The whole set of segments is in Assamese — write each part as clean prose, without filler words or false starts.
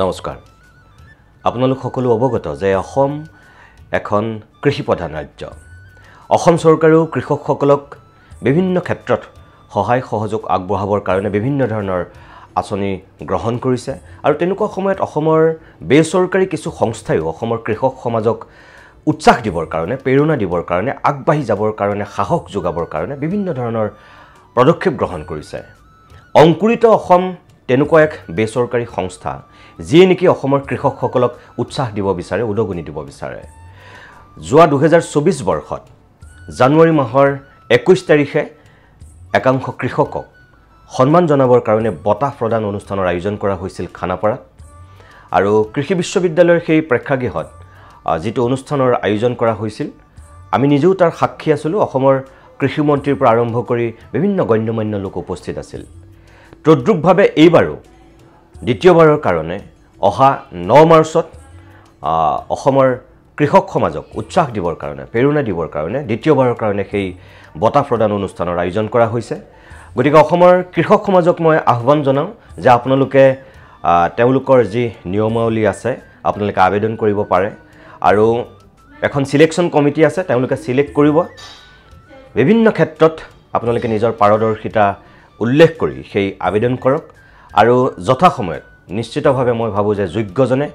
নমস্কাৰ আপোনালোক সকলো অৱগত যে অসম এখন কৃষি প্ৰধান ৰাজ্য অসম চৰকাৰেও কৃষকসকলক বিভিন্ন ক্ষেত্ৰত সহায় সহযোগ আগবঢ়াবৰ কাৰণে বিভিন্ন ধৰণৰ আঁচনি গ্ৰহণ কৰিছে আৰু তেনেকুৱা সময়ত অসমৰ বেচৰকাৰী কিছু সংস্থায়ো অসমৰ কৃষক সমাজক উৎসাহ দিবৰ কাৰণে প্ৰেৰণা দিবৰ কাৰণে আগবাঢ়ি যাবৰ কাৰণে সাহস যোগাবৰ কাৰণে বিভিন্ন ধৰণৰ পদক্ষেপ গ্ৰহণ কৰিছে অংকুৰিত অসম তেনেকুৱা এক বেচৰকাৰী সংস্থা যিয়ে নেকি অসমৰ কৃষকসকলক উৎসাহ দিব বিচাৰে উদগনি দিব বিচাৰে যোৱা 2024 বৰ্ষত জানুৱাৰী মাহৰ 21 তাৰিখে একাংশ কৃষকক সন্মান জনাবৰ কাৰণে বঁটা প্ৰদান অনুষ্ঠানৰ আয়োজন কৰা হৈছিল খানাপাৰাত আৰু কৃষি বিশ্ববিদ্যালয়ৰ সেই প্ৰেক্ষাগৃহত যেটো অনুষ্ঠানৰ আয়োজন কৰা হৈছিল আমি নিজেও তাৰ সাক্ষী আছিলোঁ অসমৰ কৃষি মন্ত্ৰীৰ পৰা আৰম্ভ কৰি বিভিন্ন গণ্যমান্য লোক উপস্থিত আছিল তদ্ৰুপভাৱে এইবাৰো দ্বিতীয়বাৰৰ কাৰণে অহা 9 মাৰ্চত অসমৰ কৃষক সমাজক উৎসাহ দিবৰ কাৰণে প্ৰেৰণা দিবৰ কাৰণে দ্বিতীয়বাৰৰ কাৰণে সেই বঁটা প্ৰদান অনুষ্ঠানৰ আয়োজন কৰা হৈছে গতিকে অসমৰ কৃষক সমাজক মই আহ্বান জনাওঁ যে আপোনালোকে তেওঁলোকৰ যি নিয়মাৱলী আছে আপোনালোকে আবেদন কৰিব পাৰে আৰু এখন সিলেকশন কমিটি আছে তেওঁলোকে সিলেক্ট কৰিব বিভিন্ন ক্ষেত্ৰত আপোনালোকে নিজৰ পাৰদৰ্শিতা উল্লেখ কৰি সেই আবেদন কৰক আৰু যথা সময়ত নিশ্চিতভাৱে মই ভাবো যে যোগ্যজনে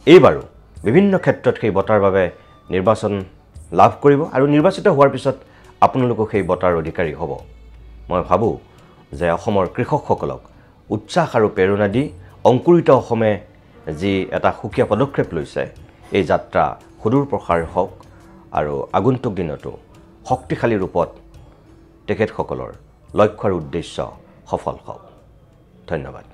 এইবাৰো বিভিন্ন ক্ষেত্ৰত সেই বঁটাৰ বাবে নিৰ্বাচন লাভ কৰিব আৰু নিৰ্বাচিত হোৱাৰ পিছত আপোনালোকক সেই বঁটাৰ অধিকাৰী হ'ব মই ভাবো যে অসমৰ কৃষকসকলক উৎসাহ আৰু প্ৰেৰণা দি অংকুৰিত অসমে যি এটা সুকীয়া পদক্ষেপ লৈছে এই যাত্ৰা সুদূৰ প্ৰসাৰ হওক আৰু আগন্তুক দিনতো শক্তিশালী ৰূপত তেখেতসকলৰ লক্ষ্য আৰু উদ্দেশ্য সফল হওক ধন্যবাদ